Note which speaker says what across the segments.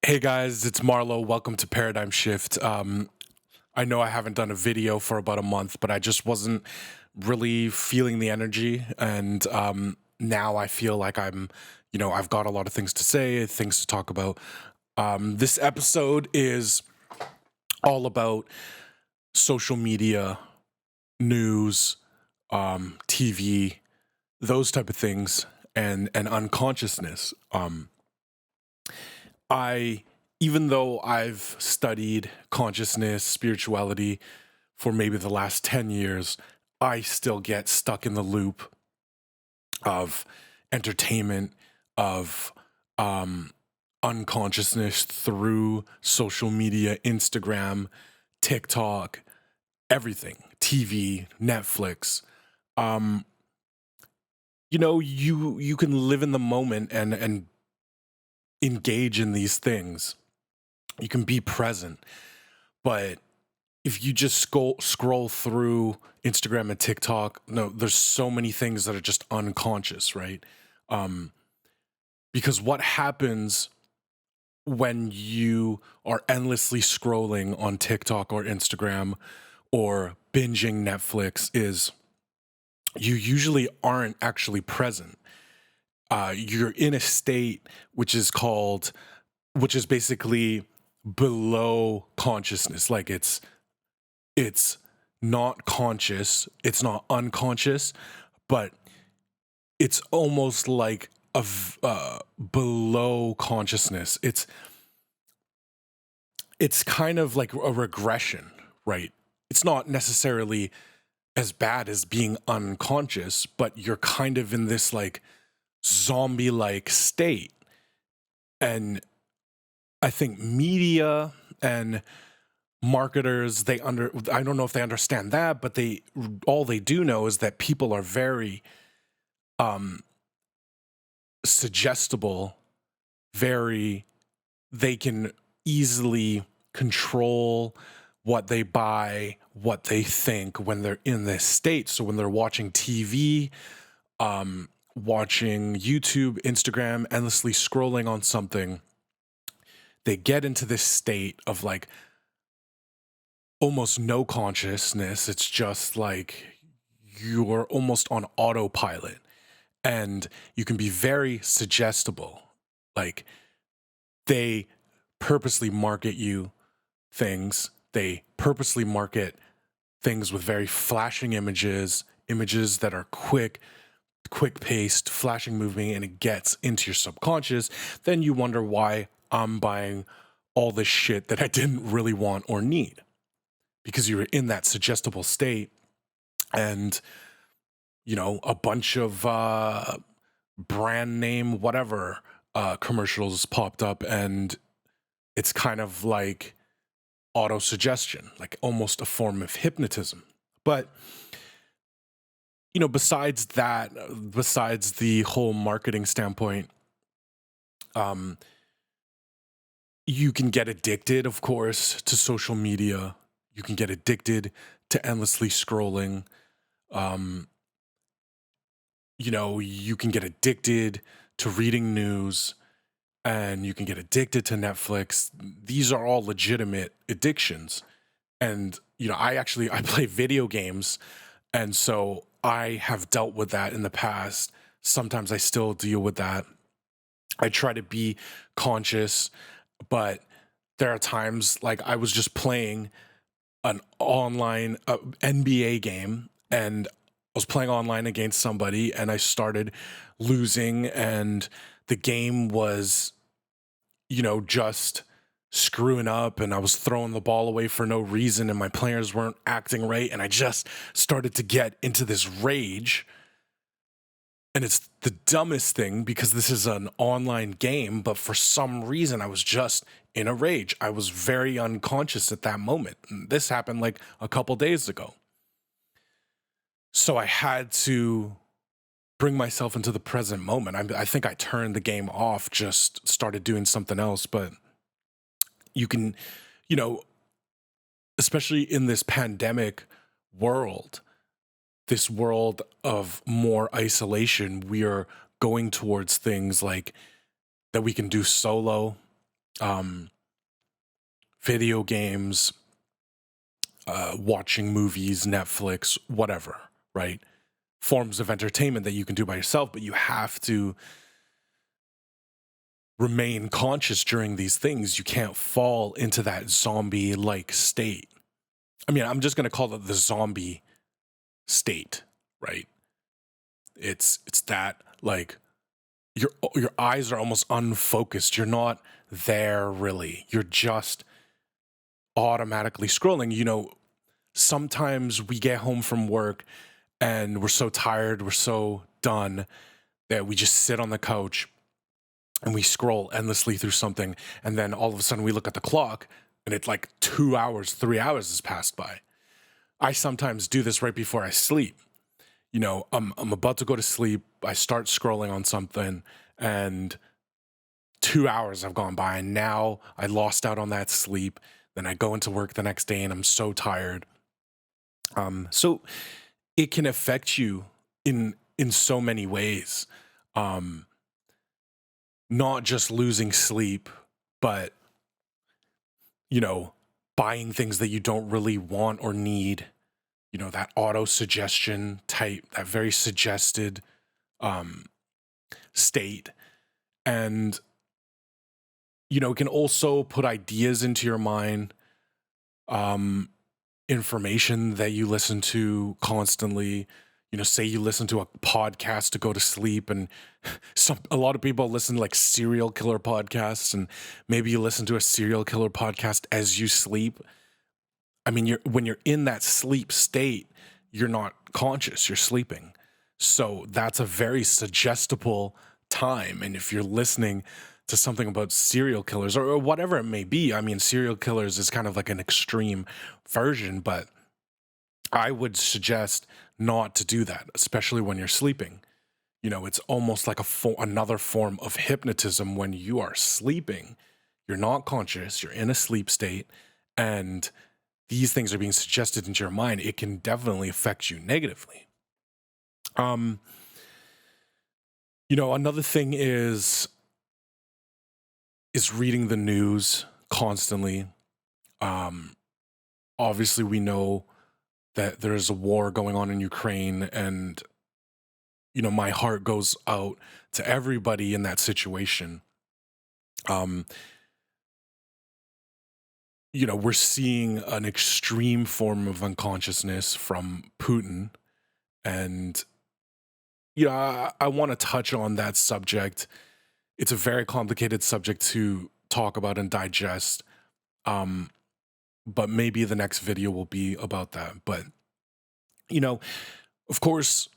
Speaker 1: Hey guys, it's Marlo. Welcome to Paradigm Shift. I know I haven't done a video for about a month, but I just wasn't really feeling the energy. And now I feel like I've got a lot of things to say, things to talk about. This episode is all about social media, news, TV, those type of things, and unconsciousness. I Even though I've studied consciousness, spirituality for maybe the last 10 years, I still get stuck in the loop of entertainment, of um, unconsciousness through social media, Instagram, TikTok, everything, TV, Netflix. Um, you can live in the moment and engage in these things. You can be present, but if you just scroll through Instagram and TikTok, no, there's so many things that are just unconscious, right? Um, because what happens when you are endlessly scrolling on TikTok or Instagram or binging Netflix is you usually aren't actually present. You're in a state which is basically below consciousness. Like it's not conscious, it's not unconscious, but it's almost like below consciousness. It's kind of like a regression, right? It's not necessarily as bad as being unconscious, but you're kind of in this like zombie like state. And I think media and marketers, I don't know if they understand that, but they all they do know is that people are very um suggestible, very they can easily control what they buy, what they think when they're in this state. So when they're watching TV, watching YouTube, Instagram, endlessly scrolling on something, they get into this state of like almost no consciousness. It's just like you're almost on autopilot, and you can be very suggestible. Like they purposely market you things, they purposely market things with very flashing images that are quick paced, flashing, moving, and it gets into your subconscious. Then you wonder why I'm buying all this shit that I didn't really want or need because you were in that suggestible state. And a bunch of brand name whatever commercials popped up, and it's kind of like auto suggestion, like almost a form of hypnotism. But besides that, besides the whole marketing standpoint, um you can get addicted, of course, to social media. You can get addicted to endlessly scrolling. um you can get addicted to reading news, and you can get addicted to Netflix. These are all legitimate addictions. And I play video games, and so I have dealt with that in the past. Sometimes I still deal with that. I try to be conscious, but there are times like I was just playing an online NBA game, and I was playing online against somebody, and I started losing, and the game was, just screwing up, and I was throwing the ball away for no reason, and my players weren't acting right, and I just started to get into this rage. And it's the dumbest thing because this is an online game, but for some reason I was just in a rage. I was very unconscious at that moment. And this happened like a couple days ago. So I had to bring myself into the present moment. I think I turned the game off, just started doing something else. But you can, you know, especially in this pandemic world, this world of more isolation, we are going towards things like that we can do solo. um, video games, watching movies, Netflix, whatever, right? Forms of entertainment that you can do by yourself, but you have to remain conscious during these things. You can't fall into that zombie like state. I mean, I'm just going to call it the zombie state, right? It's that, like, your eyes are almost unfocused. You're not there really. You're just automatically scrolling. Sometimes we get home from work and we're so tired, we're so done that we just sit on the couch and we scroll endlessly through something, and then all of a sudden we look at the clock and it's like 2 hours, 3 hours has passed by. I sometimes do this right before I sleep. I'm about to go to sleep, I start scrolling on something, and 2 hours have gone by, and now I lost out on that sleep. Then I go into work the next day and I'm so tired. So it can affect you in so many ways. Um, Not just losing sleep, but you know, buying things that you don't really want or need. That auto suggestion type, that very suggested um, state, and it can also put ideas into your mind. Um, Information that you listen to constantly. Say you listen to a podcast to go to sleep, and a lot of people listen to like serial killer podcasts, and maybe you listen to a serial killer podcast as you sleep. I mean, when you're in that sleep state, you're not conscious, you're sleeping. So that's a very suggestible time. And if you're listening to something about serial killers, or whatever it may be, I mean, serial killers is kind of like an extreme version, but I would suggest not to do that, especially when you're sleeping. It's almost like another form of hypnotism. When you are sleeping, you're not conscious, you're in a sleep state, and these things are being suggested into your mind. It can definitely affect you negatively. Um, Another thing is reading the news constantly. Um, Obviously, we know that there's a war going on in Ukraine, and my heart goes out to everybody in that situation. Um, we're seeing an extreme form of unconsciousness from Putin, and I want to touch on that subject. It's a very complicated subject to talk about and digest. Um, but maybe the next video will be about that. But you know, of course,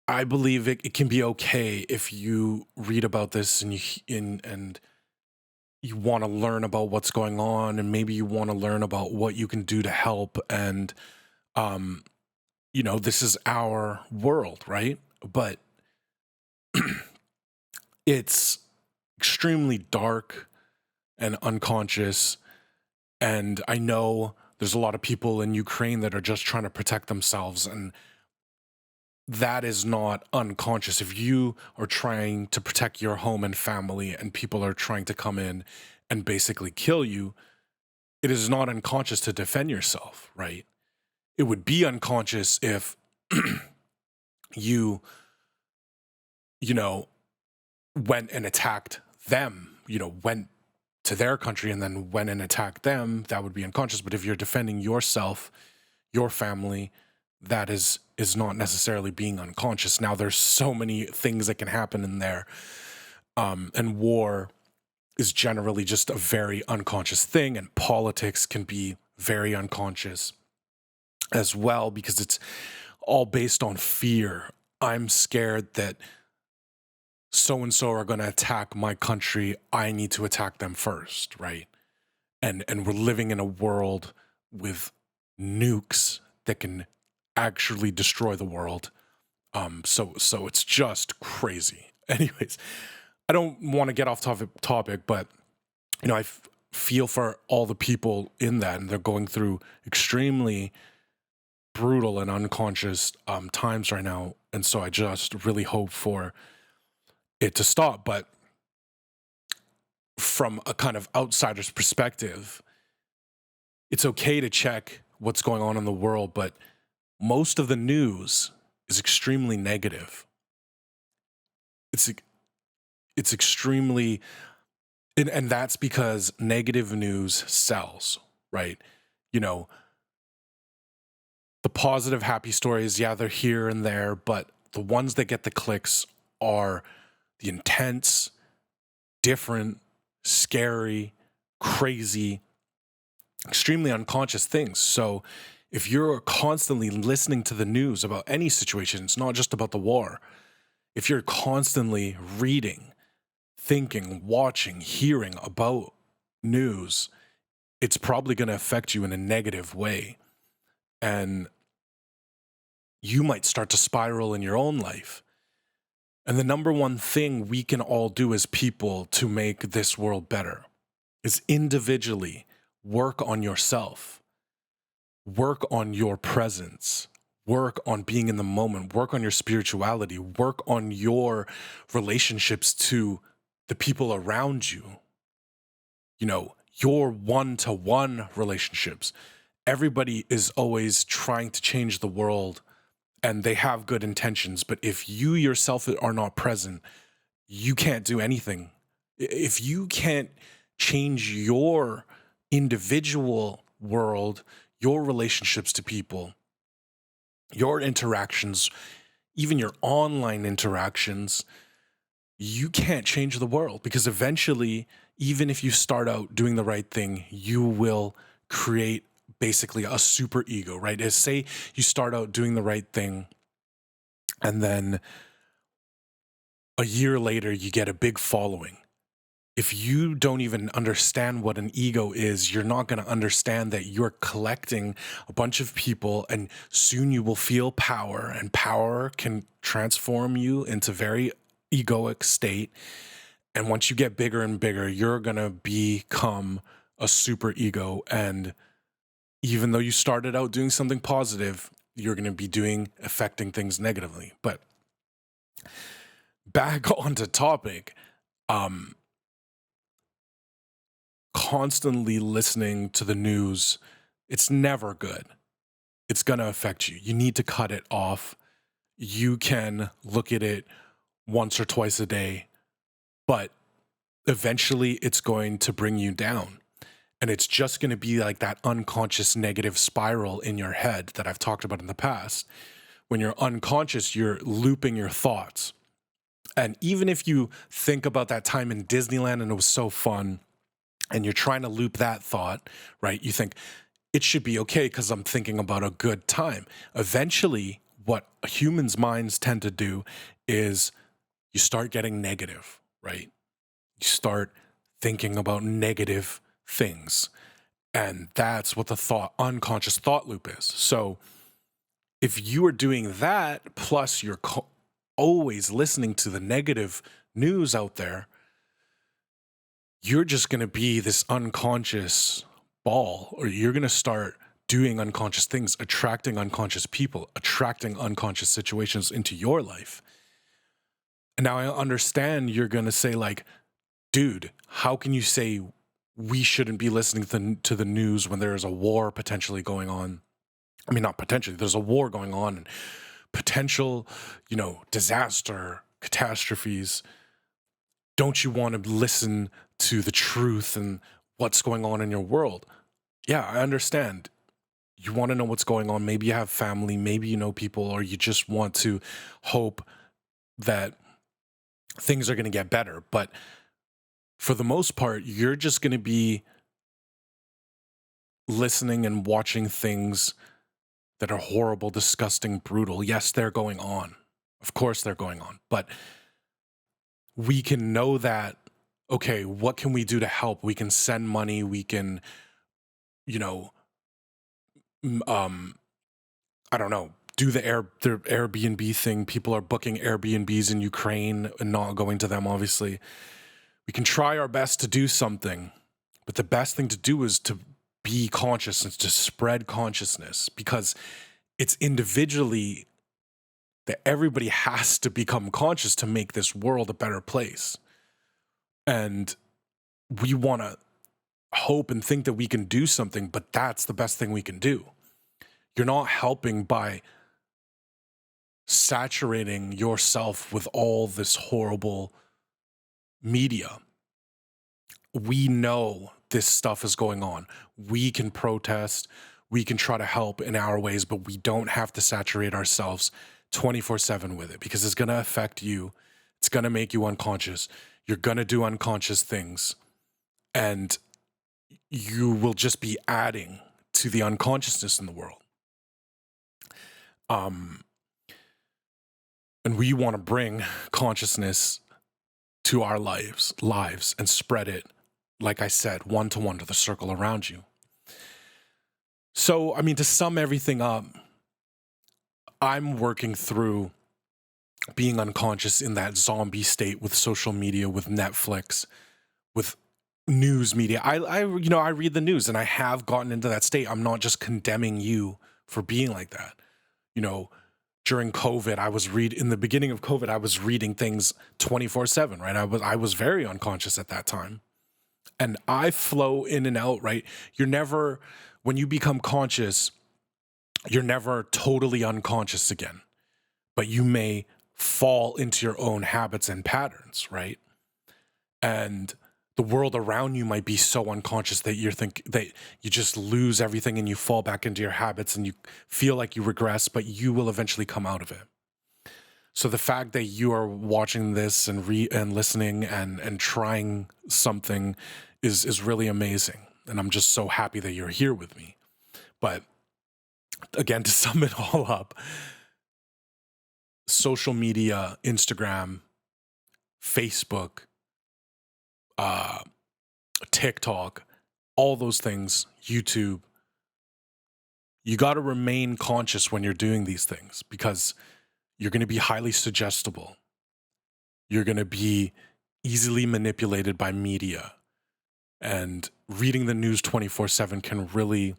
Speaker 1: I believe it can be okay if you read about this and and you want to learn about what's going on, and maybe you want to learn about what you can do to help. And um, this is our world, right? But it's extremely dark and unconscious. And I know there's a lot of people in Ukraine that are just trying to protect themselves. And that is not unconscious. If you are trying to protect your home and family, and people are trying to come in and basically kill you, it is not unconscious to defend yourself, right? It would be unconscious if you, you know, went and attacked them, went to their country and then went and attacked them. That would be unconscious. But if you're defending yourself, your family, that is not necessarily being unconscious. Now, there's so many things that can happen in there, and war is generally just a very unconscious thing, and politics can be very unconscious as well, because it's all based on fear. I'm scared that so and so are going to attack my country. I need to attack them first, right? And we're living in a world with nukes that can actually destroy the world. So it's just crazy. Anyways, I don't want to get off topic, but I feel for all the people in that, and they're going through extremely brutal and unconscious times right now. And so I just really hope for it to stop. But from a kind of outsider's perspective, it's okay to check what's going on in the world, but most of the news is extremely negative. It's it's extremely, and that's because negative news sells, right? You know, the positive, happy stories, yeah, they're here and there, but the ones that get the clicks are the intense, different, scary, crazy, extremely unconscious things. So if you're constantly listening to the news about any situation, it's not just about the war. If you're constantly reading, thinking, watching, hearing about news, it's probably going to affect you in a negative way. And you might start to spiral in your own life. And the number one thing we can all do as people to make this world better is individually work on yourself, work on your presence, work on being in the moment, work on your spirituality, work on your relationships to the people around you, your one-to-one relationships. Everybody is always trying to change the world and they have good intentions, but if you yourself are not present, you can't do anything. If you can't change your individual world, your relationships to people, your interactions, even your online interactions, you can't change the world, because eventually, even if you start out doing the right thing, you will create basically a super ego, right? As say you start out doing the right thing and then a year later you get a big following. If you don't even understand what an ego is, you're not going to understand that you're collecting a bunch of people, and soon you will feel power, and power can transform you into very egoic state. And once you get bigger and bigger, you're going to become a super ego. And even though you started out doing something positive, you're going to be affecting things negatively. But back onto topic, constantly listening to the news, it's never good. It's going to affect you. You need to cut it off. You can look at it once or twice a day, but eventually it's going to bring you down. And it's just going to be like that unconscious negative spiral in your head that I've talked about in the past. When you're unconscious, you're looping your thoughts. And even if you think about that time in Disneyland and it was so fun, and you're trying to loop that thought, right? You think it should be okay because I'm thinking about a good time. Eventually, what humans' minds tend to do is you start getting negative, right? You start thinking about negative things. And that's what the unconscious thought loop is. So if you are doing that, plus you're always listening to the negative news out there, you're just going to be this unconscious ball, or you're going to start doing unconscious things, attracting unconscious people, attracting unconscious situations into your life. And now I understand you're going to say, like, dude, how can you say we shouldn't be listening to the news when there is a war potentially going on? I mean, not potentially, there's a war going on, and potential, disaster, catastrophes. Don't you want to listen to the truth and what's going on in your world? Yeah, I understand. You want to know what's going on. Maybe you have family, maybe you know people, or you just want to hope that things are going to get better. But for the most part, you're just going to be listening and watching things that are horrible, disgusting, brutal. Yes, they're going on. Of course they're going on. But we can know that, okay, what can we do to help? We can send money. We can, you know, I don't know, do the Airbnb thing. People are booking Airbnbs in Ukraine and not going to them, obviously. We can try our best to do something, but the best thing to do is to be conscious and to spread consciousness, because it's individually that everybody has to become conscious to make this world a better place. And we want to hope and think that we can do something, but that's the best thing we can do. You're not helping by saturating yourself with all this horrible media. We know this stuff is going on. We can protest, we can try to help in our ways, but we don't have to saturate ourselves 24/7 with it, because it's going to affect you. It's going to make you unconscious. You're going to do unconscious things, and you will just be adding to the unconsciousness in the world. And we want to bring consciousness to our lives and spread it, like I said, one-to-one to the circle around you. So, I mean, to sum everything up, I'm working through being unconscious in that zombie state with social media, with Netflix, with news media. I read the news, and I have gotten into that state. I'm not just condemning you for being like that. During COVID, in the beginning of COVID, I was reading things 24/7, right? I was very unconscious at that time. And I flow in and out, right? When you become conscious, you're never totally unconscious again, but you may fall into your own habits and patterns, right? And the world around you might be so unconscious that that you just lose everything and you fall back into your habits and you feel like you regress, but you will eventually come out of it. So the fact that you are watching this and listening and trying something is really amazing. And I'm just so happy that you're here with me. But again, to sum it all up, social media, Instagram, Facebook, TikTok, all those things, YouTube, you got to remain conscious when you're doing these things, because you're going to be highly suggestible. You're going to be easily manipulated by media, and reading the news 24/7 can really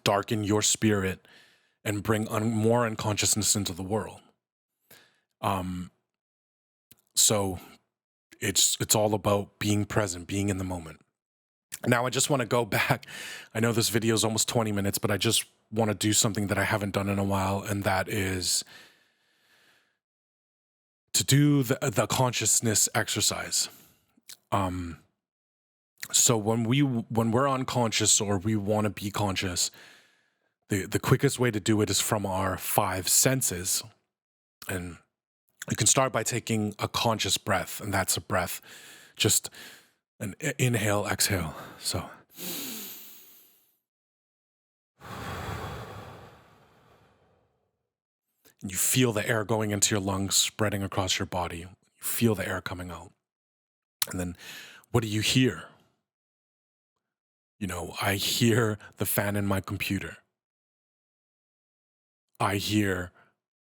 Speaker 1: darken your spirit and bring more unconsciousness into the world. So it's all about being present, being in the moment. Now, I just want to go back. I know this video is almost 20 minutes, but I just want to do something that I haven't done in a while, and that is to do the consciousness exercise. So when we're unconscious, or we want to be conscious, the quickest way to do it is from our 5 senses. And you can start by taking a conscious breath, and that's a breath, just an inhale, exhale. So and you feel the air going into your lungs, spreading across your body. You feel the air coming out. And then what do you hear? I hear the fan in my computer. I hear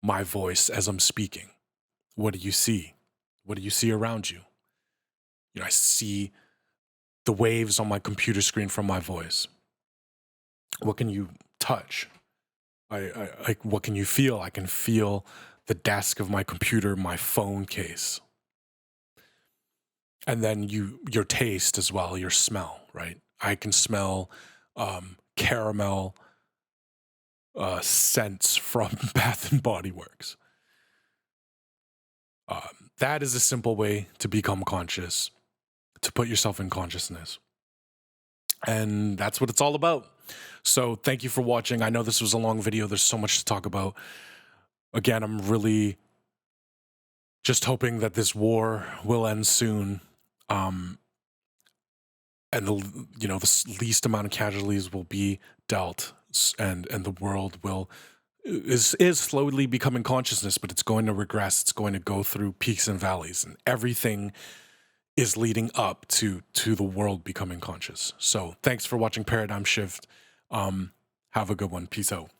Speaker 1: my voice as I'm speaking. What do you see? What do you see around you? I see the waves on my computer screen from my voice. What can you touch? What can you feel? I can feel the desk of my computer, my phone case. And then your taste as well, your smell, right? I can smell caramel scents from Bath and Body Works. That is a simple way to become conscious, to put yourself in consciousness. And that's what it's all about. So thank you for watching. I know this was a long video. There's so much to talk about. Again, I'm really just hoping that this war will end soon. And the least amount of casualties will be dealt, and the world is slowly becoming consciousness, but it's going to regress. It's going to go through peaks and valleys, and everything is leading up to the world becoming conscious. So thanks for watching Paradigm Shift. Have a good one. Peace out.